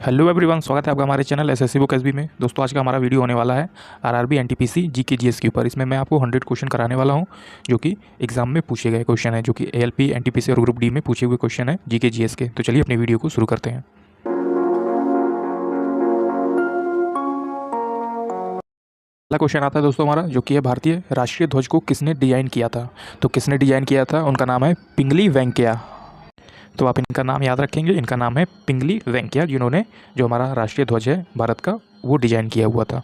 Hello everyone, स्वागत है आपका हमारे चैनल एसएससी बुक एसबी में। दोस्तों, आज का हमारा वीडियो होने वाला है आरआरबी एनटीपीसी जीके जीएस के ऊपर। इसमें मैं आपको 100 क्वेश्चन कराने वाला हूं जो कि एग्जाम में पूछे गए क्वेश्चन है, जो कि एएलपी एनटीपीसी और ग्रुप डी में पूछे हुए क्वेश्चन है जीके जीएस के। तो चलिए अपनी वीडियो को शुरू करते हैं। पहला क्वेश्चन आता है दोस्तों हमारा, जो कि है भारतीय राष्ट्रीय ध्वज को किसने डिजाइन किया था। तो किसने डिजाइन किया था, उनका नाम है पिंगली वेंकैया। तो आप इनका नाम याद रखेंगे, इनका नाम है पिंगली वेंकैया, जिन्होंने जो हमारा राष्ट्रीय ध्वज है भारत का वो डिजाइन किया हुआ था।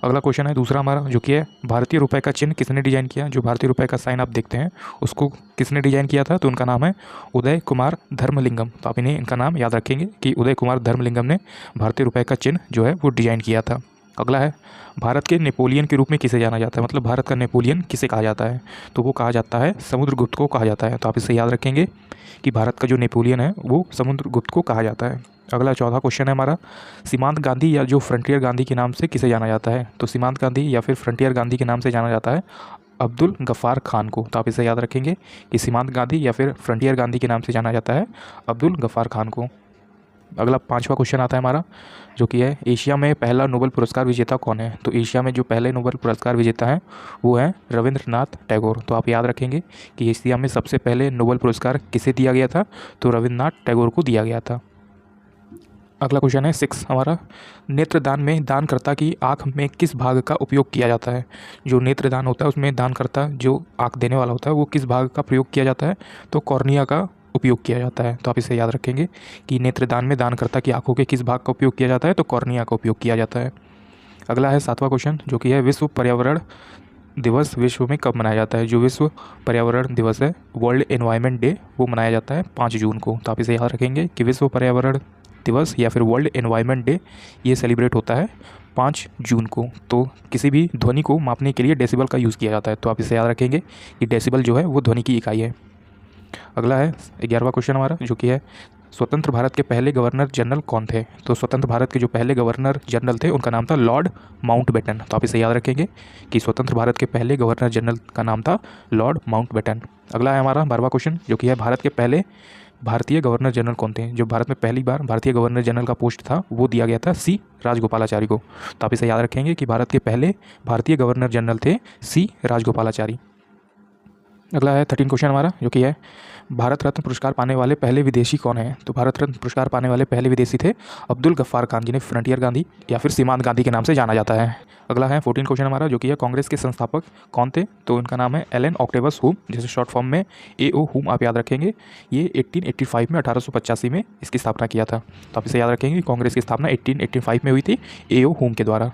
अगला क्वेश्चन है दूसरा हमारा, जो कि है भारतीय रुपए का चिन्ह किसने डिजाइन किया। जो भारतीय रुपए का साइन आप देखते हैं उसको किसने डिजाइन किया था, तो उनका नाम है उदय कुमार धर्मलिंगम। तो आप इन्हें इनका नाम याद रखेंगे कि उदय कुमार धर्मलिंगम ने भारतीय रुपए का चिन्ह जो है वो डिजाइन किया था। अगला है भारत के नेपोलियन के रूप में किसे जाना जाता है, मतलब भारत का नेपोलियन किसे कहा जाता है। तो वो कहा जाता है समुद्रगुप्त को कहा जाता है। तो आप इसे याद रखेंगे कि भारत का जो नेपोलियन है वो समुद्रगुप्त को कहा जाता है। अगला चौथा क्वेश्चन है हमारा, सीमांत गांधी या जो फ्रंटियर गांधी के नाम से किसे जाना जाता है। तो सीमांत गांधी या फिर फ्रंटियर गांधी के नाम से जाना जाता है अब्दुल गफ़ार खान को। तो आप इसे याद रखेंगे कि सीमांत गांधी या फिर फ्रंटियर गांधी के नाम से जाना जाता है अब्दुल गफ़ार खान को। अगला पांचवा क्वेश्चन आता है हमारा, जो कि है एशिया में पहला नोबेल पुरस्कार विजेता कौन है। तो एशिया में जो पहले नोबेल पुरस्कार विजेता हैं वो है रविंद्रनाथ टैगोर। तो आप याद रखेंगे कि एशिया में सबसे पहले नोबेल पुरस्कार किसे दिया गया था, तो रविंद्रनाथ टैगोर को दिया गया था। अगला क्वेश्चन है 6 हमारा, नेत्रदान में दानकर्ता की आँख में किस भाग का उपयोग किया जाता है। जो नेत्रदान होता है उसमें दानकर्ता जो आँख देने वाला होता है वो किस भाग का प्रयोग किया जाता है, तो कॉर्निया का उपयोग किया जाता है। तो आप इसे याद रखेंगे कि नेत्रदान में दानकर्ता की आंखों के किस भाग का उपयोग किया जाता है, तो कॉर्निया का उपयोग किया जाता है। अगला है 7वां क्वेश्चन, जो कि है विश्व पर्यावरण दिवस विश्व में कब मनाया जाता है। जो विश्व पर्यावरण दिवस है, वर्ल्ड एनवायरनमेंट डे, वो मनाया जाता है 5 जून को। तो आप इसे याद रखेंगे कि विश्व पर्यावरण दिवस या फिर वर्ल्ड एनवायरनमेंट डे ये सेलिब्रेट होता है 5 जून को। तो किसी भी ध्वनि को मापने के लिए डेसिबल का यूज़ किया जाता है। तो आप इसे याद रखेंगे कि डेसिबल जो है वो ध्वनि की इकाई है। अगला है 11वां क्वेश्चन हमारा, जो कि है स्वतंत्र भारत के पहले गवर्नर जनरल कौन थे। तो स्वतंत्र भारत के जो पहले गवर्नर जनरल थे उनका नाम था लॉर्ड माउंटबेटन। तो आप इसे याद रखेंगे कि स्वतंत्र भारत के पहले गवर्नर जनरल का नाम था लॉर्ड माउंटबेटन। अगला है हमारा 12वां क्वेश्चन, जो कि है भारत के पहले भारतीय गवर्नर जनरल कौन थे। जो भारत में पहली बार भारतीय गवर्नर जनरल का पोस्ट था वो दिया गया था सी राजगोपालाचारी को। तो आप इसे याद रखेंगे कि भारत के पहले भारतीय गवर्नर जनरल थे सी राजगोपालाचारी। अगला है 13 क्वेश्चन हमारा, जो कि है भारत रत्न पुरस्कार पाने वाले पहले विदेशी कौन है। तो भारत रत्न पुरस्कार पाने वाले पहले विदेशी थे अब्दुल गफ्फार खान, जिन्हें फ्रंटियर गांधी या फिर सीमांत गांधी के नाम से जाना जाता है। अगला है 14 क्वेश्चन हमारा, जो कि है कांग्रेस के संस्थापक कौन थे। तो इनका नाम है एलन ऑक्टेवस हुम, जिसे शॉर्ट फॉर्म में AO हुम आप याद रखेंगे। ये 1885 में 1885 में इसकी स्थापना किया था। तो आप इसे याद रखेंगे, कांग्रेस की स्थापना 1885 में हुई थी AO हुम के द्वारा।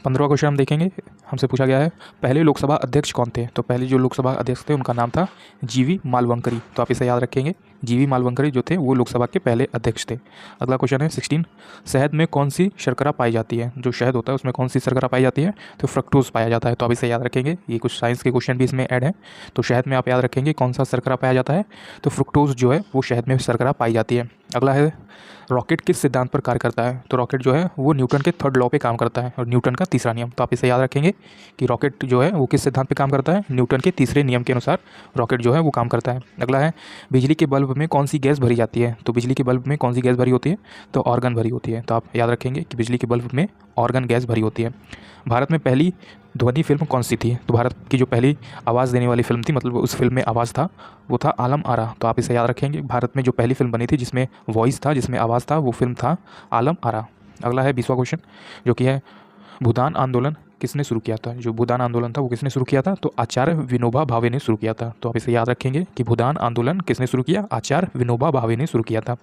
15वां क्वेश्चन हम देखेंगे, हमसे पूछा गया है पहले लोकसभा अध्यक्ष कौन थे। तो पहले जो लोकसभा अध्यक्ष थे उनका नाम था जीवी मालवंकरी। तो आप इसे याद रखेंगे, जीवी मालवंकरी जो थे वो लोकसभा के पहले अध्यक्ष थे। अगला क्वेश्चन है 16, शहद में कौन सी शर्करा पाई जाती है। जो शहद होता है उसमें कौन सी शर्करा पाई जाती है, तो फ्रक्टोज पाया जाता है। तो आप इसे याद रखेंगे, ये कुछ साइंस के क्वेश्चन भी इसमें ऐड है। तो शहद में आप याद रखेंगे कौन सा शर्करा पाया जाता है, तो फ्रुक्टोज जो है वो शहद में शर्करा पाई जाती है। अगला है रॉकेट किस सिद्धांत पर कार्य करता है। तो रॉकेट जो है वो न्यूटन के 3rd लॉ पे काम करता है और न्यूटन का तीसरा नियम। तो आप इसे याद रखेंगे कि रॉकेट जो है वो किस सिद्धांत पे काम करता है, न्यूटन के तीसरे नियम के अनुसार रॉकेट जो है वो काम करता है। अगला है बिजली के बल्ब में कौन सी गैस भरी जाती है। तो बिजली के बल्ब में कौन सी गैस भरी होती है, तो ऑर्गन भरी होती है। तो आप याद रखेंगे कि बिजली के बल्ब में ऑर्गन गैस भरी होती है। भारत में पहली ध्वनि फिल्म कौन सी थी। तो भारत की जो पहली आवाज़ देने वाली फिल्म थी, मतलब उस फिल्म में आवाज़ था, वो था आलम आरा। तो आप इसे याद रखेंगे, भारत में जो पहली फिल्म बनी थी जिसमें वॉइस था, जिसमें आवाज़ था, वो फिल्म था आलम आरा। अगला है 20वां क्वेश्चन, जो कि है भूदान आंदोलन किसने शुरू किया था। जो भूदान आंदोलन था वो किसने शुरू किया था, तो आचार्य विनोबा भावे ने शुरू किया था। तो आप इसे याद रखेंगे कि भूदान आंदोलन किसने शुरू किया, आचार्य विनोबा भावे ने शुरू किया था।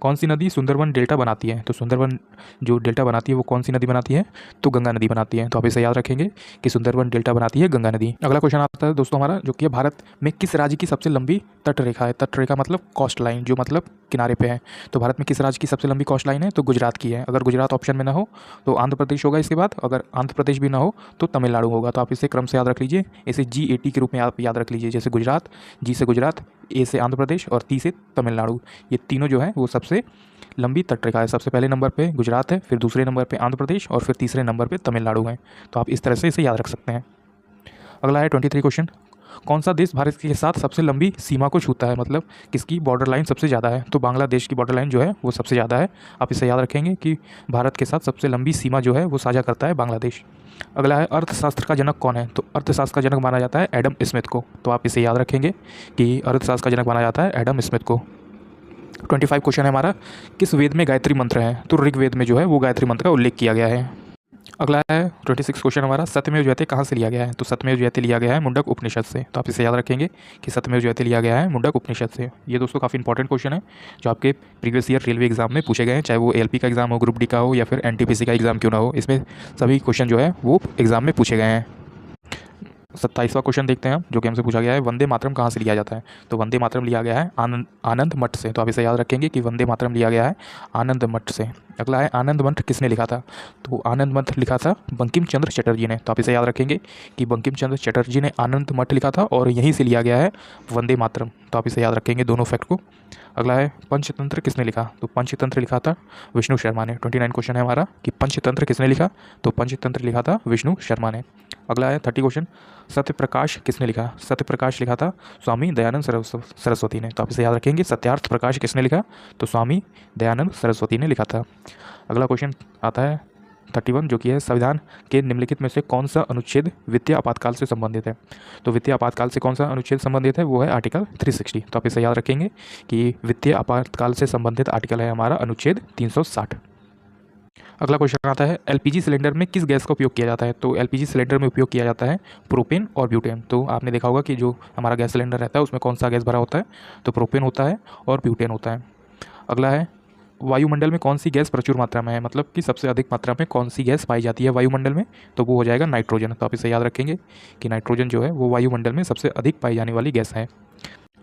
कौन सी नदी सुंदरवन डेल्टा बनाती है। तो सुंदरवन जो डेल्टा बनाती है वो कौन सी नदी बनाती है, तो गंगा नदी बनाती है। तो आप इसे याद रखेंगे कि सुंदरवन डेल्टा बनाती है गंगा नदी। अगला क्वेश्चन आता है दोस्तों हमारा, जो कि भारत में किस राज्य की सबसे लंबी तट रेखा है। तट रेखा मतलब कोस्ट लाइन, जो मतलब किनारे पे है। तो भारत में किस राज्य की सबसे लंबी कोस्ट लाइन है, तो गुजरात की है। अगर गुजरात ऑप्शन में ना हो तो आंध्र प्रदेश होगा इसके बाद, अगर आंध्र प्रदेश भी ना हो तो तमिलनाडु होगा। तो आप इसे क्रम से याद रख लीजिए, इसे GAT के रूप में आप याद रख लीजिए। जैसे गुजरात, G से गुजरात, A से आंध्र प्रदेश और T से तमिलनाडु, ये तीनों जो है वो सबसे लंबी तटरेखा है। सबसे पहले नंबर पे गुजरात है, फिर दूसरे नंबर पे आंध्र प्रदेश और फिर तीसरे नंबर पे तमिलनाडु है। तो आप इस तरह से इसे याद रख सकते हैं। अगला है 23 क्वेश्चन, कौन सा देश भारत के साथ सबसे लंबी सीमा को छूता है, मतलब किसकी बॉर्डर लाइन सबसे ज़्यादा है, तो बांग्लादेश की बॉर्डर लाइन जो है वो सबसे ज़्यादा है। आप इसे याद रखेंगे कि भारत के साथ सबसे लंबी सीमा जो है वो साझा करता है बांग्लादेश। अगला है अर्थशास्त्र का जनक कौन है, तो अर्थशास्त्र का जनक माना जाता है एडम स्मिथ को। तो आप इसे याद रखेंगे कि अर्थशास्त्र का जनक माना जाता है एडम स्मिथ को। 25 क्वेश्चन है हमारा, किस वेद में गायत्री मंत्र है, तो ऋग्वेद में जो है वो गायत्री मंत्र का उल्लेख किया गया है। अगला है 26 क्वेश्चन हमारा, सत्यमेव जयते कहाँ से लिया गया है, तो सत्यमेव जयते लिया गया है मुंडक उपनिषद से। तो आप इसे याद रखेंगे कि सत्यमेव जयते लिया गया है मुंडक उपनिषद से। ये दोस्तों काफ़ी इंपॉर्टेंट क्वेश्चन है जो आपके प्रीवियस ईयर रेलवे एग्जाम में पूछे गए हैं, चाहे वो एलपी का एग्जाम हो, ग्रुप डी का हो, या फिर एनटीपीसी का एग्जाम क्यों ना हो, इसमें सभी क्वेश्चन जो है वो एग्जाम में पूछे गए हैं। 27वां क्वेश्चन देखते हैं हम, जो कि हमसे पूछा गया है, वंदे मातरम कहाँ से लिया जाता है, तो वंदे मातरम लिया गया है आनंद मठ से। तो आप इसे याद रखेंगे कि वंदे मातरम लिया गया है आनंद मठ से। अगला है आनंद मठ किसने लिखा था, तो आनंद मठ लिखा था बंकिम चंद्र चटर्जी ने। तो आप इसे याद रखेंगे कि बंकिम चंद्र चटर्जी ने आनंद मठ लिखा था और यहीं से लिया गया है वंदे मातरम। तो आप इसे याद रखेंगे दोनों फैक्ट को। अगला है पंचतंत्र किसने लिखा, तो पंचतंत्र लिखा था विष्णु शर्मा ने। 29 क्वेश्चन है हमारा कि पंचतंत्र किसने लिखा, तो पंचतंत्र लिखा था विष्णु शर्मा ने। अगला है 30 क्वेश्चन, सत्य प्रकाश किसने लिखा, सत्य प्रकाश लिखा था स्वामी दयानंद सरस्वती ने। तो आप इसे याद रखेंगे सत्यार्थ प्रकाश किसने लिखा, तो स्वामी दयानंद सरस्वती ने लिखा था। अगला क्वेश्चन आता है 31, जो कि है संविधान के निम्नलिखित में से कौन सा अनुच्छेद वित्तीय आपातकाल से संबंधित है, तो वित्तीय आपातकाल से कौन सा अनुच्छेद संबंधित है, वो है आर्टिकल 360। तो आप इसे याद रखेंगे कि वित्तीय आपातकाल से संबंधित आर्टिकल है हमारा अनुच्छेद 360। अगला क्वेश्चन आता है एलपीजी सिलेंडर में किस गैस का उपयोग किया जाता है, तो एलपीजी सिलेंडर में उपयोग किया जाता है प्रोपेन और ब्यूटेन। तो आपने देखा होगा कि जो हमारा गैस सिलेंडर रहता है उसमें कौन सा गैस भरा होता है, तो प्रोपेन होता है और ब्यूटेन होता है। अगला है वायुमंडल में कौन सी गैस प्रचुर मात्रा में है, मतलब कि सबसे अधिक मात्रा में कौन सी गैस पाई जाती है वायुमंडल में, तो वो हो जाएगा नाइट्रोजन। तो आप इसे याद रखेंगे कि नाइट्रोजन जो है वो वायुमंडल में सबसे अधिक पाई जाने वाली गैस है।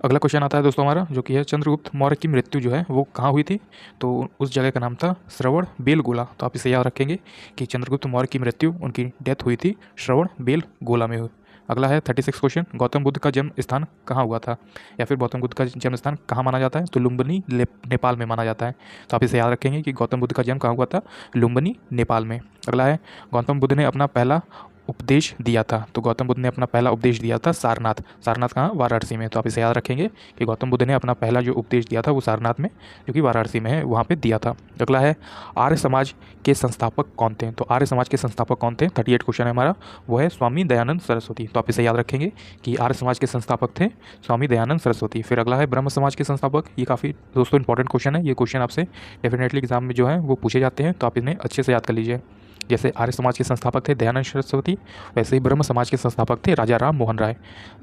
अगला क्वेश्चन आता है दोस्तों हमारा, जो कि है चंद्रगुप्त मौर्य की मृत्यु जो है वो कहाँ हुई थी, तो उस जगह का नाम था श्रवण बेलगोला। तो आप इसे याद रखेंगे कि चंद्रगुप्त मौर्य की मृत्यु, उनकी डेथ हुई थी श्रवण बेलगोला में हुई। अगला है 36 क्वेश्चन, गौतम बुद्ध का जन्म स्थान कहाँ हुआ था, या फिर गौतम बुद्ध का जन्म स्थान कहाँ माना जाता है, तो लुम्बिनी नेपाल में माना जाता है। तो आप इसे याद रखेंगे कि गौतम बुद्ध का जन्म कहाँ हुआ था, लुम्बिनी नेपाल में। अगला है गौतम बुद्ध ने अपना पहला उपदेश दिया था, तो गौतम बुद्ध ने अपना पहला उपदेश दिया था सारनाथ। सारनाथ कहाँ, वाराणसी में। तो आप इसे याद रखेंगे कि गौतम बुद्ध ने अपना पहला जो उपदेश दिया था वो सारनाथ में, जो कि वाराणसी में है, वहाँ पे दिया था। अगला है आर्य समाज के संस्थापक कौन थे, तो आर्य समाज के संस्थापक कौन थे, 38 क्वेश्चन है हमारा, वो है स्वामी दयानंद सरस्वती। तो आप इसे याद रखेंगे कि आर्य समाज के संस्थापक थे स्वामी दयानंद सरस्वती। फिर अगला है ब्रह्म समाज के संस्थापक, ये काफ़ी दोस्तों इंपॉर्टेंट क्वेश्चन है, ये क्वेश्चन आपसे डेफिनेटली एग्जाम में जो है वो पूछे जाते हैं, तो आप इन्हें अच्छे से याद कर लीजिए। जैसे आर्य समाज के संस्थापक थे दयानंद सरस्वती, वैसे ही ब्रह्म समाज के संस्थापक थे राजा राम मोहन राय।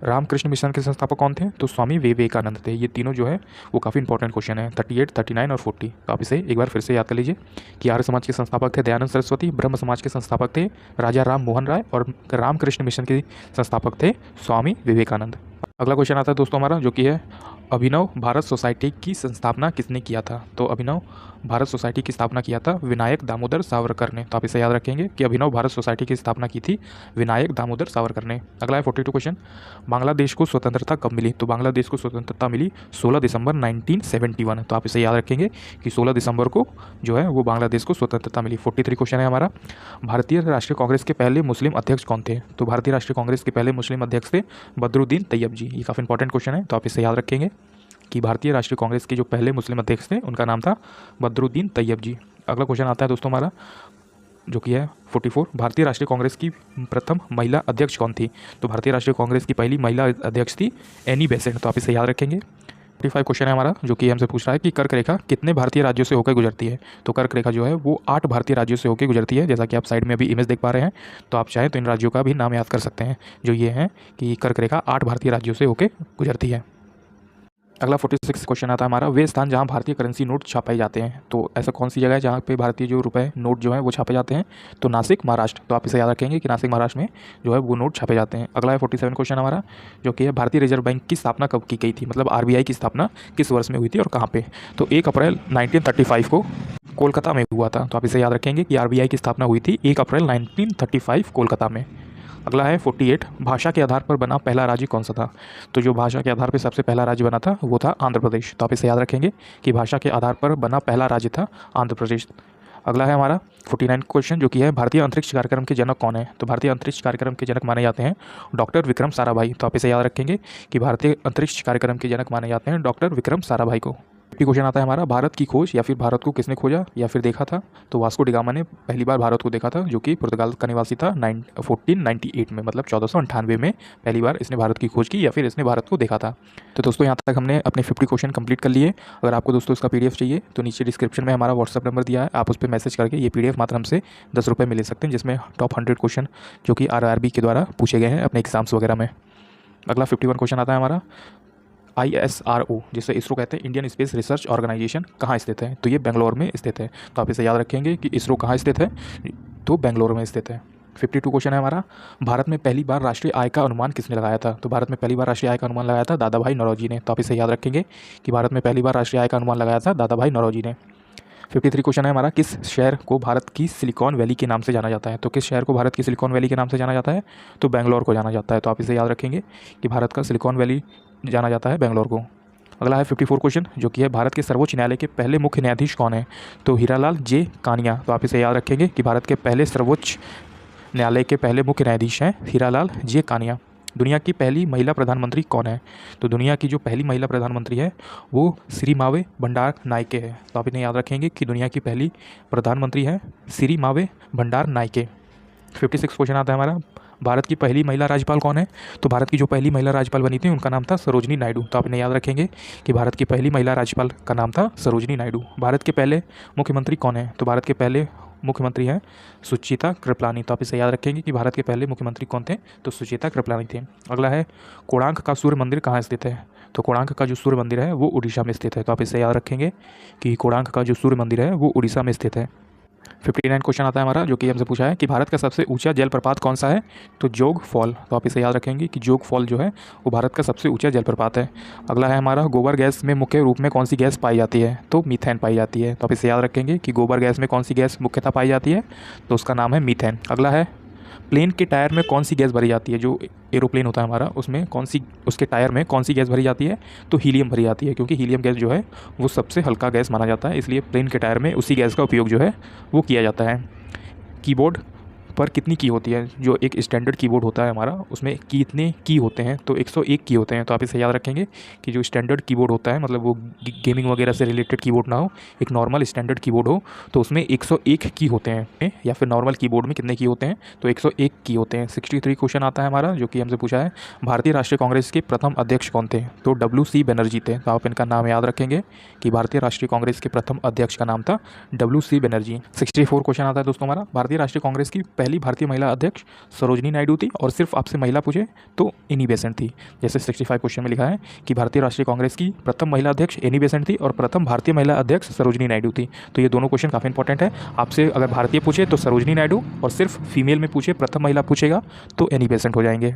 रामकृष्ण मिशन के संस्थापक कौन थे, तो स्वामी विवेकानंद थे। ये तीनों जो है वो काफ़ी इंपॉर्टेंट क्वेश्चन है, 38, 39 और 40। तो आप इसे एक बार फिर से याद कर लीजिए कि आर्य समाज के संस्थापक थे दयानंद सरस्वती, ब्रह्म समाज के संस्थापक थे राजा राम मोहन राय, और रामकृष्ण मिशन के संस्थापक थे स्वामी विवेकानंद। अगला क्वेश्चन आता है दोस्तों हमारा, जो कि है अभिनव भारत सोसाइटी की स्थापना किसने किया था, तो अभिनव भारत सोसाइटी की स्थापना किया था विनायक दामोदर सावरकर ने। तो आप इसे याद रखेंगे कि अभिनव भारत सोसाइटी की स्थापना की थी विनायक दामोदर सावरकर ने। अगला है 42 क्वेश्चन, बांग्लादेश को स्वतंत्रता कब मिली, तो बांग्लादेश को स्वतंत्रता मिली 16 दिसंबर 1971। तो आप इसे याद रखेंगे कि 16 दिसंबर को जो है वो बांग्लादेश को स्वतंत्रता मिली। 43 क्वेश्चन है हमारा, भारतीय राष्ट्रीय कांग्रेस के पहले मुस्लिम अध्यक्ष कौन थे, तो भारतीय राष्ट्रीय कांग्रेस के पहले मुस्लिम अध्यक्ष थे बदरुद्दीन तैयब जी। ये काफ़ी इंपॉर्टेंट क्वेश्चन है, तो आप इसे याद रखेंगे कि भारतीय राष्ट्रीय कांग्रेस के जो पहले मुस्लिम अध्यक्ष थे उनका नाम था बदरुद्दीन तैयब जी। अगला क्वेश्चन आता है दोस्तों हमारा, जो कि है 44, भारतीय राष्ट्रीय कांग्रेस की प्रथम महिला अध्यक्ष कौन थी, तो भारतीय राष्ट्रीय कांग्रेस की पहली महिला अध्यक्ष थी एनी बेसेंट। तो आप इसे याद रखेंगे। 45 क्वेश्चन है हमारा, जो कि हमसे पूछ रहा है कि कर्क रेखा कितने भारतीय राज्यों से होकर गुजरती है, तो कर्क रेखा जो है वो 8 भारतीय राज्यों से होकर गुजरती है। जैसा कि आप साइड में अभी इमेज देख पा रहे हैं, तो आप चाहें तो इन राज्यों का भी नाम याद कर सकते हैं, जो ये हैं कि कर्क रेखा 8 भारतीय राज्यों से होकर गुजरती है। अगला 46 क्वेश्चन आता है हमारा, वे स्थान जहां भारतीय करेंसी नोट छापाए जाते हैं, तो ऐसा कौन सी जगह है जहां पे भारतीय जो रुपए नोट जो है वो छापे जाते हैं, तो नासिक महाराष्ट्र। तो आप इसे याद रखेंगे कि नासिक महाराष्ट्र में जो है वो नोट छापे जाते हैं। अगला है 47 क्वेश्चन हमारा, जो कि है भारतीय रिजर्व बैंक की स्थापना कब की गई थी, मतलब आरबीआई की स्थापना किस वर्ष में हुई थी और कहाँ पे, तो 1 अप्रैल 1935 को कोलकाता में हुआ था। तो आप इसे याद रखेंगे कि आरबीआई की स्थापना हुई थी 1 अप्रैल 1935 कोलकाता में। अगला है 48, भाषा के आधार पर बना पहला राज्य कौन सा था, तो जो भाषा के आधार पर सबसे पहला राज्य बना था वो था आंध्र प्रदेश। तो आप इसे याद रखेंगे कि भाषा के आधार पर बना पहला राज्य था आंध्र प्रदेश। अगला है हमारा 49 क्वेश्चन, जो कि है भारतीय अंतरिक्ष कार्यक्रम के जनक कौन है। तो भारतीय अंतरिक्ष कार्यक्रम के जनक माने जाते हैं डॉक्टर विक्रम साराभाई। तो आप इसे याद रखेंगे कि भारतीय अंतरिक्ष कार्यक्रम के जनक माने जाते हैं डॉक्टर विक्रम साराभाई को। 50 क्वेश्चन आता है हमारा, भारत की खोज या फिर भारत को किसने खोजा या फिर देखा था। तो वास्को डी गामा ने पहली बार भारत को देखा था, जो कि पुर्तगाल का निवासी था 1498 में, मतलब 1498 में पहली बार इसने भारत की खोज की या फिर इसने भारत को देखा था। तो दोस्तों यहाँ तक हमने अपने 50 क्वेश्चन कंप्लीट कर लिए। अगर आपको दोस्तों इसका PDF चाहिए तो नीचे डिस्क्रिप्शन में हमारा व्हाट्सअप नंबर दिया है, आप उस पर मैसेज करके ये PDF मात्र हमसे 10 रुपये में ले सकते हैं, जिसमें टॉप 100 क्वेश्चन जो कि RRB के द्वारा पूछे गए हैं अपने एग्जाम्स वगैरह में। अगला 51 क्वेश्चन आता है हमारा, ISRO जिसे इसरो कहते हैं, इंडियन स्पेस रिसर्च ऑर्गेनाइजेशन, कहाँ स्थित है। तो ये बेंगलोर में स्थित है। तो आप इसे याद रखेंगे कि इसरो कहाँ स्थित है, तो बेंगलोर में स्थित है। 52 क्वेश्चन है हमारा, भारत में पहली बार राष्ट्रीय आय का अनुमान किसने लगाया था। तो भारत में पहली बार राष्ट्रीय आय का अनुमान लगाया था दादा भाई नौरोजी ने। तो आप इसे याद रखेंगे कि भारत में पहली बार राष्ट्रीय आय का अनुमान लगाया था दादा भाई नौरोजी ने। 53 क्वेश्चन है हमारा, किस शहर को भारत की सिलिकॉन वैली के नाम से जाना जाता है। तो किस शहर को भारत की सिलिकॉन वैली के नाम से जाना जाता है, तो बेंगलोर को जाना जाता है। तो आप इसे याद रखेंगे कि भारत का सिलिकॉन वैली जाना जाता है बेंगलोर को। अगला है 54 क्वेश्चन, जो कि है भारत के सर्वोच्च न्यायालय के पहले मुख्य न्यायाधीश कौन है। तो हीरालाल जे कानिया। तो आप इसे याद रखेंगे कि भारत के पहले सर्वोच्च न्यायालय के पहले मुख्य न्यायाधीश हैं हीरालाल जे कानिया। दुनिया की पहली महिला प्रधानमंत्री कौन है। तो दुनिया की जो पहली महिला प्रधानमंत्री है वो सिरिमावे भंडार नायके है। तो आप इन्हें याद रखेंगे कि दुनिया की पहली प्रधानमंत्री है सिरिमावे भंडार नायके। 56 क्वेश्चन आता है हमारा, भारत की पहली महिला राज्यपाल कौन है। तो भारत की जो पहली महिला राज्यपाल बनी थी उनका नाम था सरोजनी नायडू। तो आप इन्हें याद रखेंगे कि भारत की पहली महिला राज्यपाल का नाम था सरोजनी नायडू। भारत के पहले मुख्यमंत्री कौन है। तो भारत के पहले मुख्यमंत्री हैं सुचेता कृपलानी। तो आप इसे याद रखेंगे कि भारत के पहले मुख्यमंत्री कौन थे, तो सुचेता कृपलानी थे। अगला है, कोणार्क का सूर्य मंदिर कहाँ स्थित है। तो कोणार्क का जो सूर्य मंदिर है वो उड़ीसा में स्थित है। तो आप इसे याद रखेंगे कि कोणार्क का जो सूर्य मंदिर है वो उड़ीसा में स्थित है। 59 क्वेश्चन आता है हमारा, जो कि हमसे पूछा है कि भारत का सबसे ऊंचा जलप्रपात कौन सा है। तो जोग फॉल। तो आप इसे याद रखेंगे कि जोग फॉल जो है वो भारत का सबसे ऊंचा जलप्रपात है। अगला है हमारा, गोबर गैस में मुख्य रूप में कौन सी गैस पाई जाती है। तो मीथेन पाई जाती है। तो आप इसे याद रखेंगे कि गोबर गैस में कौन सी गैस मुख्यतः पाई जाती है, तो उसका नाम है मीथेन। अगला है, प्लेन के टायर में कौन सी गैस भरी जाती है। जो एरोप्लेन होता है हमारा उसमें कौन सी, उसके टायर में कौन सी गैस भरी जाती है, तो हीलियम भरी जाती है, क्योंकि हीलियम गैस जो है वो सबसे हल्का गैस माना जाता है, इसलिए प्लेन के टायर में उसी गैस का उपयोग जो है वो किया जाता है। कीबोर्ड पर कितनी की होती है। जो एक स्टैंडर्ड कीबोर्ड होता है हमारा उसमें कितने की होते हैं, तो 101 की होते हैं। तो आप इसे याद रखेंगे कि जो स्टैंडर्ड कीबोर्ड होता है, मतलब वो गेमिंग वगैरह से रिलेटेड कीबोर्ड ना हो, एक नॉर्मल स्टैंडर्ड कीबोर्ड हो, तो उसमें 101 की होते हैं। या फिर नॉर्मल कीबोर्ड में कितने की होते हैं, तो 101 की होते हैं। 63 क्वेश्चन आता है हमारा, जो कि हमसे पूछा है, भारतीय राष्ट्रीय कांग्रेस के प्रथम अध्यक्ष कौन थे। तो WC बनर्जी थे। तो आप इनका नाम याद रखेंगे कि भारतीय राष्ट्रीय कांग्रेस के प्रथम अध्यक्ष का नाम था WC बनर्जी। 64 क्वेश्चन आता है दोस्तों हमारा, भारतीय राष्ट्रीय कांग्रेस की पहली भारतीय महिला अध्यक्ष सरोजनी नायडू थी, और सिर्फ आपसे महिला पूछे तो एनी बेसेंट थी। जैसे 65 क्वेश्चन में लिखा है कि भारतीय राष्ट्रीय कांग्रेस की प्रथम महिला अध्यक्ष एनी बेसेंट थी और प्रथम भारतीय महिला अध्यक्ष सरोजनी नायडू थी। तो ये दोनों क्वेश्चन काफ़ी इंपॉर्टेंट है। आपसे अगर भारतीय पूछे तो सरोजनी नायडू, और सिर्फ फीमेल में पूछे प्रथम महिला पूछेगा तो एनी बेसेंट हो जाएंगे।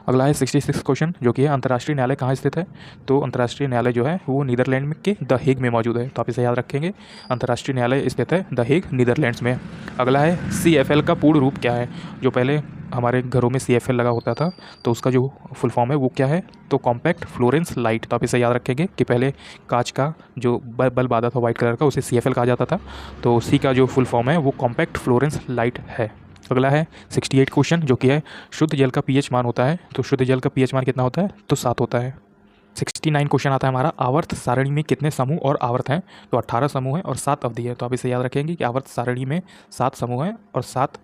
अगला है 66 क्वेश्चन, जो कि है अंतर्राष्ट्रीय न्यायालय कहाँ स्थित है। तो अंतर्राष्ट्रीय न्यायालय जो है वो नीदरलैंड के द हेग में मौजूद है। तो आप इसे याद रखेंगे, अंतर्राष्ट्रीय न्यायालय स्थित है द हेग नीदरलैंड्स में। अगला है, CFL का पूर्ण रूप क्या है। जो पहले हमारे घरों में CFL लगा होता था तो उसका जो फुल फॉर्म है वो क्या है, तो कॉम्पैक्ट फ्लोरेंस लाइट। तो आप इसे याद रखेंगे कि पहले कांच का जो बल्ब आता था वाइट कलर का, उसे CFL कहा जाता था, तो उसी का जो फुल फॉर्म है वो कॉम्पैक्ट फ्लोरेंस लाइट है। अगला है 68 क्वेश्चन, जो कि है शुद्ध जल का pH मान होता है। तो शुद्ध जल का pH मान कितना होता है, तो 7 होता है। 69 क्वेश्चन आता है हमारा, आवर्त सारणी में कितने समूह और आवर्त हैं। तो 18 समूह हैं और 7 अवधि है। तो आप इसे याद रखेंगे कि आवर्त सारणी में 7 समूह हैं और 7।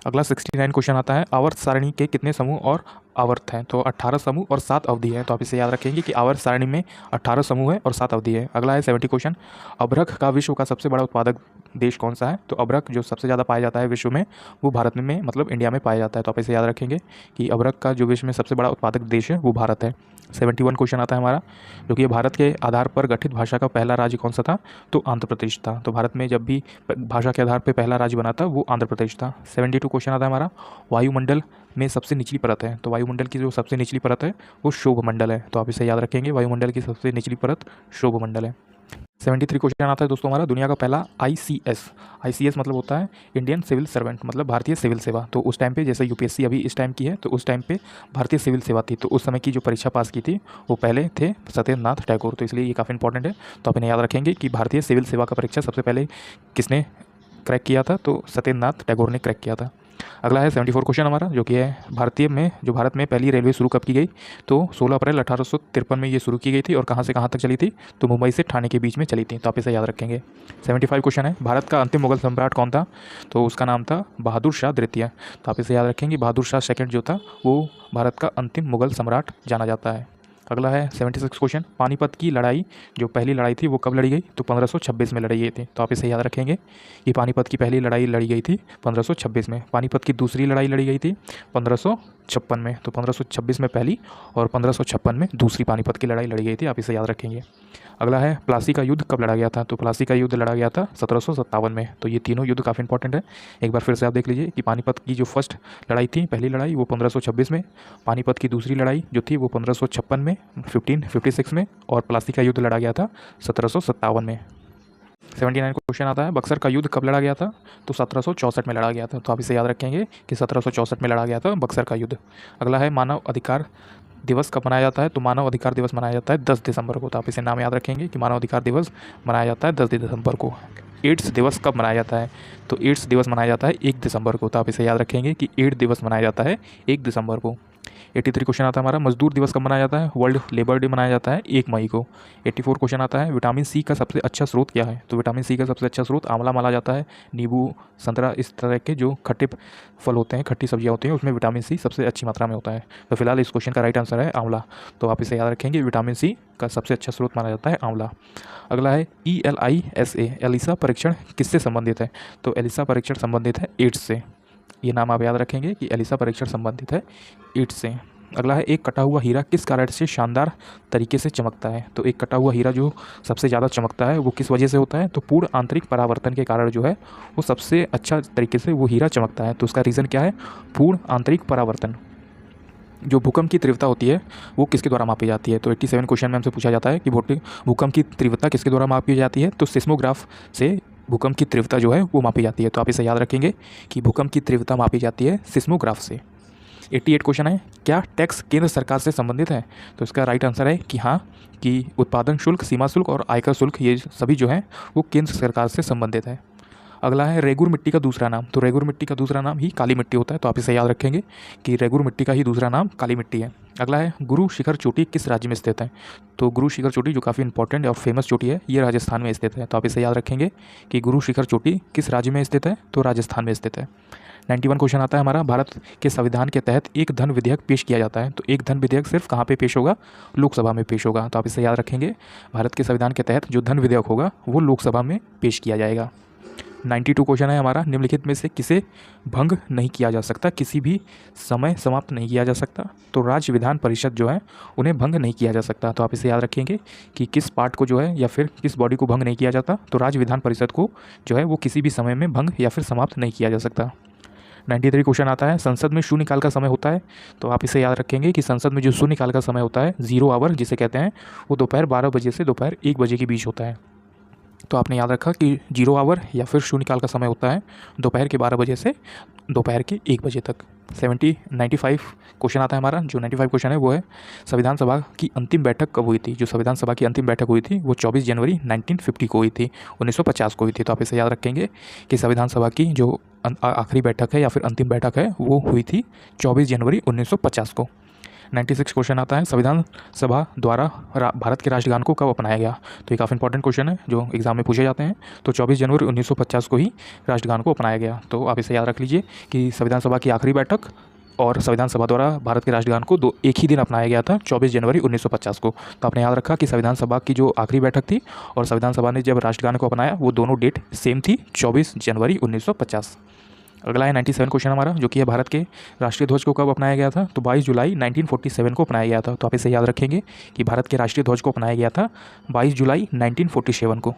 अगला 69 क्वेश्चन आता है, आवर्त सारणी के कितने समूह और आवर्त हैं। तो 18 समूह और 7 अवधि है। तो आप इसे याद रखेंगे कि आवर्त सारणी में 18 समूह है और 7 अवधि है। अगला है 70 क्वेश्चन, अभ्रक का विश्व का सबसे बड़ा उत्पादक देश कौन सा है। तो अभ्रक जो सबसे ज़्यादा पाया जाता है विश्व में वो भारत में, मतलब इंडिया में पाया जाता है। तो आप इसे याद रखेंगे कि अभ्रक का जो विश्व में सबसे बड़ा उत्पादक देश है वो भारत है। 71 क्वेश्चन आता है हमारा, जो कि भारत के आधार पर गठित भाषा का पहला राज्य कौन सा था। तो आंध्र प्रदेश था। तो भारत में जब भी भाषा के आधार पर पहला राज्य बना था वो आंध्र प्रदेश था। 72 क्वेश्चन आता है हमारा, वायुमंडल में सबसे निचली परत है। तो वायुमंडल की जो सबसे निचली परत है वो शोभमंडल है। तो आप इसे याद रखेंगे, वायुमंडल की सबसे निचली परत शोभमंडल है। 73 क्वेश्चन आता है दोस्तों हमारा, दुनिया का पहला ICS मतलब होता है इंडियन सिविल सर्वेंट, मतलब भारतीय सिविल सेवा। तो उस टाइम पे जैसे यूपीएससी अभी इस टाइम की है, तो उस टाइम पे भारतीय सिविल सेवा थी, तो उस समय की जो परीक्षा पास की थी वो पहले थे सत्येंद्रनाथ टैगोर, तो इसलिए ये काफ़ी इंपॉर्टेंट है। तो आप इन्हें याद रखेंगे कि भारतीय सिविल सेवा का परीक्षा सबसे पहले किसने क्रैक किया था, तो सत्येंद्रनाथ टैगोर ने क्रैक किया था। अगला है 74 क्वेश्चन हमारा, जो कि है भारत में पहली रेलवे शुरू कब की गई, तो 16 अप्रैल 1853 में ये शुरू की गई थी, और कहाँ से कहाँ तक चली थी, तो मुंबई से ठाणे के बीच में चली थी, तो आप इसे याद रखेंगे। 75 क्वेश्चन है, भारत का अंतिम मुगल सम्राट कौन था, तो उसका नाम था बहादुर शाह द्वितीय, तो आप इसे याद रखेंगे, बहादुर शाह सेकंड जो था वो भारत का अंतिम मुगल सम्राट जाना जाता है। अगला है 76 क्वेश्चन, पानीपत की लड़ाई जो पहली लड़ाई थी वो कब लड़ी गई, तो 1526 में लड़ी गई थी, तो आप इसे याद रखेंगे कि पानीपत की पहली लड़ाई लड़ी गई थी 1526 में। पानीपत की दूसरी लड़ाई लड़ी गई थी 1556 में, तो 1526 में पहली और 1556 में दूसरी पानीपत की लड़ाई लड़ी गई थी, आप इसे याद रखेंगे। अगला है प्लासी का युद्ध कब लड़ा गया था, तो प्लासी का युद्ध लड़ा गया था 1757 में, तो ये तीनों युद्ध काफ़ी इंपॉर्टेंट है। एक बार फिर से आप देख लीजिए कि पानीपत की जो फर्स्ट लड़ाई थी, पहली लड़ाई, वो 1526 में, पानीपत की दूसरी लड़ाई जो थी वो 1556 में 1556 में, और प्लासी का युद्ध लड़ा गया था 1757 में। 79 क्वेश्चन आता है, बक्सर का युद्ध कब लड़ा गया था, तो 1764 में लड़ा गया था, तो आप इसे याद रखेंगे कि 1764 में लड़ा गया था बक्सर का युद्ध। अगला है मानव अधिकार दिवस कब मनाया जाता है, तो मानव अधिकार दिवस मनाया जाता है 10 दिसंबर को, तो आप इसे नाम याद रखेंगे कि मानव अधिकार दिवस मनाया जाता है 10 दिसंबर को। एड्स दिवस कब मनाया जाता है, तो एड्स दिवस मनाया जाता है 1 दिसंबर को, तो आप इसे याद रखेंगे कि एड्स दिवस मनाया जाता है 1 दिसंबर को। 83 क्वेश्चन आता है हमारा, मजदूर दिवस कब मनाया जाता है, वर्ल्ड लेबर डे मनाया जाता है 1 मई को। 84 क्वेश्चन आता है, विटामिन सी का सबसे अच्छा स्रोत क्या है, तो विटामिन सी का सबसे अच्छा स्रोत आंवला माना जाता है, नींबू, संतरा, इस तरह के जो खट्टे फल होते हैं, खट्टी सब्जियां होती हैं, उसमें विटामिन सी सबसे अच्छी मात्रा में होता है, तो फिलहाल इस क्वेश्चन का राइट आंसर है आंवला, तो आप इसे याद रखेंगे, विटामिन सी का सबसे अच्छा स्रोत माना जाता है आंवला। अगला है ELISA, एलिसा परीक्षण किससे संबंधित है, तो एलिसा परीक्षण संबंधित है एड्स से, ये नाम आप याद रखेंगे कि एलिसा परीक्षण संबंधित है एड्स से। अगला है, एक कटा हुआ हीरा किस कारण से शानदार तरीके से चमकता है, तो एक कटा हुआ हीरा जो सबसे ज़्यादा चमकता है वो किस वजह से होता है, तो पूर्ण आंतरिक परावर्तन के कारण जो है वो सबसे अच्छा तरीके से वो हीरा चमकता है, तो उसका रीज़न क्या है, पूर्ण आंतरिक परावर्तन। जो भूकंप की तीव्रता होती है वो किसके द्वारा मापी जाती है, तो 87 क्वेश्चन में हमसे पूछा जाता है कि भूकंप की तीव्रता किसके द्वारा मापी जाती है, तो सिस्मोग्राफ से भूकंप की तीव्रता जो है वो मापी जाती है, तो आप इसे याद रखेंगे कि भूकंप की तीव्रता मापी जाती है सिस्मोग्राफ से। 88 क्वेश्चन है, क्या टैक्स केंद्र सरकार से संबंधित है, तो इसका राइट आंसर है कि हाँ, कि उत्पादन शुल्क, सीमा शुल्क और आयकर शुल्क ये सभी जो है वो केंद्र सरकार से संबंधित है। अगला है, रेगुर मिट्टी का दूसरा नाम, तो रेगुर मिट्टी का दूसरा नाम ही काली मिट्टी होता है, तो आप इसे याद रखेंगे कि रेगुर मिट्टी का ही दूसरा नाम काली मिट्टी है। अगला है, गुरु शिखर चोटी किस राज्य में स्थित है, तो गुरु शिखर चोटी जो काफ़ी इंपॉर्टेंट और फेमस चोटी है ये राजस्थान में स्थित है, तो आप इसे याद रखेंगे कि गुरु शिखर चोटी किस राज्य में स्थित है, तो राजस्थान में स्थित है। 91 क्वेश्चन आता है हमारा, भारत के संविधान के तहत एक धन विधेयक पेश किया जाता है, तो एक धन विधेयक सिर्फ कहाँ पे पेश होगा, लोकसभा में पेश होगा, तो आप इसे याद रखेंगे, भारत के संविधान के तहत जो धन विधेयक होगा वो लोकसभा में पेश किया जाएगा। 92 क्वेश्चन है हमारा, निम्नलिखित में से किसे भंग नहीं किया जा सकता, किसी भी समय समाप्त नहीं किया जा सकता, तो राज्य विधान परिषद जो है उन्हें भंग नहीं किया जा सकता, तो आप इसे याद रखेंगे कि किस पार्ट को जो है या फिर किस बॉडी को भंग नहीं किया जाता, तो राज्य विधान परिषद को जो है वो किसी भी समय में भंग या फिर समाप्त नहीं किया जा सकता। 93 क्वेश्चन आता है, संसद में शून्यकाल का समय होता है, तो आप इसे याद रखेंगे कि संसद में जो शून्यकाल का समय होता है, 0 आवर जिसे कहते हैं, वो दोपहर 12 बजे से दोपहर 1 बजे के बीच होता है, तो आपने याद रखा कि 0 आवर या फिर शून्यकाल का समय होता है दोपहर के 12 बजे से दोपहर के 1 बजे तक। 95 क्वेश्चन आता है हमारा, जो 95 क्वेश्चन है वो है, संविधान सभा की अंतिम बैठक कब हुई थी, जो संविधान सभा की अंतिम बैठक हुई थी वो 24 जनवरी 1950 को हुई थी, 1950 को हुई थी, तो आप इसे याद रखेंगे कि संविधान सभा की जो आखिरी बैठक है या फिर अंतिम बैठक है वो हुई थी 24 जनवरी 1950 को। 96 क्वेश्चन आता है, संविधान सभा द्वारा भारत के राष्ट्रगान को कब अपनाया गया, तो ये काफ़ी इंपॉर्टेंट क्वेश्चन है जो एग्जाम में पूछे जाते हैं, तो 24 जनवरी 1950 को ही राष्ट्रगान को अपनाया गया, तो आप इसे याद रख लीजिए कि संविधान सभा की आखिरी बैठक और संविधान सभा द्वारा भारत के राष्ट्रगान को एक ही दिन अपनाया गया था, 24 जनवरी 1950 को, तो आपने याद रखा कि संविधान सभा की जो आखिरी बैठक थी और संविधान सभा ने जब राष्ट्रगान को अपनाया वो दोनों डेट सेम थी, 24 जनवरी 1950। अगला है 97 क्वेश्चन हमारा, जो कि है भारत के राष्ट्रीय ध्वज को कब अपनाया गया था, तो 22 जुलाई 1947 को अपनाया गया था, तो आप इसे याद रखेंगे कि भारत के राष्ट्रीय ध्वज को अपनाया गया था 22 जुलाई 1947 को।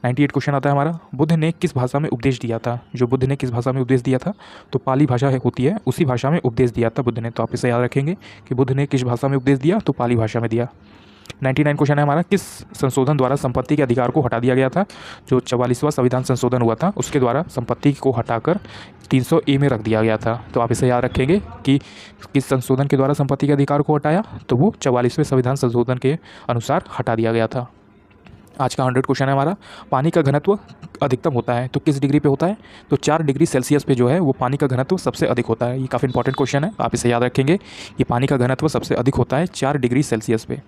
98 क्वेश्चन आता है हमारा, बुद्ध ने किस भाषा में उपदेश दिया था, जो बुद्ध ने किस भाषा में उपदेश दिया था, तो पाली भाषा होती है उसी भाषा में उपदेश दिया था बुद्ध ने, तो आप इसे याद रखेंगे कि बुद्ध ने किस भाषा में उपदेश दिया, तो पाली भाषा में दिया। 99 क्वेश्चन है हमारा, किस संशोधन द्वारा संपत्ति के अधिकार को हटा दिया गया था? जो 44वां संविधान संशोधन हुआ था उसके द्वारा संपत्ति को हटाकर 300A में रख दिया गया था। तो आप इसे याद रखेंगे कि किस संशोधन के द्वारा संपत्ति के अधिकार को हटाया, तो वो 44वें संविधान संशोधन के अनुसार हटा दिया गया था। आज का 100 क्वेश्चन है हमारा, पानी का घनत्व अधिकतम होता है तो किस डिग्री पे होता है? तो 4 डिग्री सेल्सियस पे जो है वो पानी का घनत्व सबसे अधिक होता है। ये काफ़ी इंपॉर्टेंट क्वेश्चन है, आप इसे याद रखेंगे कि पानी का घनत्व सबसे अधिक होता है 4 डिग्री सेल्सियस पे।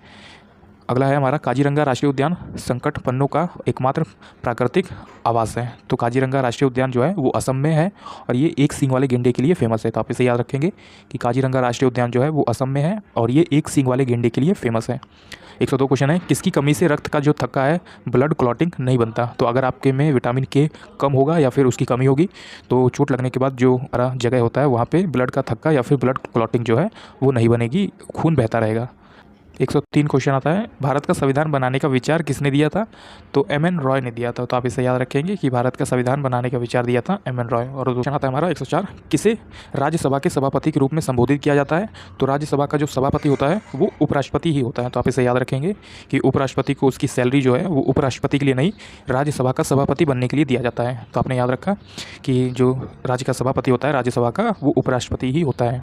अगला है हमारा, काजीरंगा राष्ट्रीय उद्यान संकटपन्नों का एकमात्र प्राकृतिक आवास है। तो काजीरंगा राष्ट्रीय उद्यान जो है वो असम में है और ये एक सींग वाले गेंडे के लिए फेमस है। तो आप इसे याद रखेंगे कि काजीरंगा राष्ट्रीय उद्यान जो है वो असम में है और ये एक सींग वाले गेंडे के लिए फेमस है। 102 क्वेश्चन है, किसकी कमी से रक्त का जो थक्का है ब्लड क्लॉटिंग नहीं बनता? तो अगर आपके में विटामिन के कम होगा या फिर उसकी कमी होगी तो चोट लगने के बाद जो जगह होता है वहाँ पे ब्लड का थक्का या फिर ब्लड क्लॉटिंग जो है वो नहीं बनेगी, खून बहता रहेगा। 103 क्वेश्चन आता है, भारत का संविधान बनाने का विचार किसने दिया था? तो M.N. रॉय ने दिया था। तो आप इसे याद रखेंगे कि भारत का संविधान बनाने का विचार दिया था M.N. रॉय। और क्वेश्चन आता है हमारा 104, किसे राज्यसभा के सभापति के रूप में संबोधित किया जाता है? तो राज्यसभा का जो सभापति होता है वो उपराष्ट्रपति ही होता है। तो आप इसे याद रखेंगे कि उपराष्ट्रपति को उसकी सैलरी जो है वो उपराष्ट्रपति के लिए नहीं, राज्यसभा का सभापति बनने के लिए दिया जाता है। तो आपने याद रखा कि जो राज्य का सभापति होता है राज्यसभा का, वो उपराष्ट्रपति ही होता है।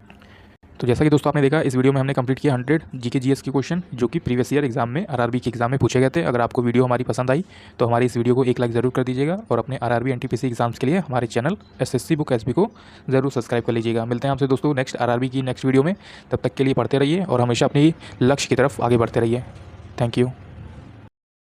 तो जैसा कि दोस्तों आपने देखा, इस वीडियो में हमने कंप्लीट किया 100 जीके जीएस के क्वेश्चन जो कि प्रीवियस ईयर एग्जाम में आरआरबी के एग्जाम में पूछे गए थे। अगर आपको वीडियो हमारी पसंद आई तो हमारी इस वीडियो को एक लाइक ज़रूर कर दीजिएगा और अपने आरआरबी एनटीपीसी एग्जाम्स के लिए हमारे चैनल एसएससी बुक एसबी को ज़रूर सब्सक्राइब कर लीजिएगा। मिलते हैं आपसे दोस्तों नेक्स्ट आरआरबी की नेक्स्ट वीडियो में। तब तक के लिए पढ़ते रहिए और हमेशा अपनी लक्ष्य की तरफ आगे बढ़ते रहिए। Thank you.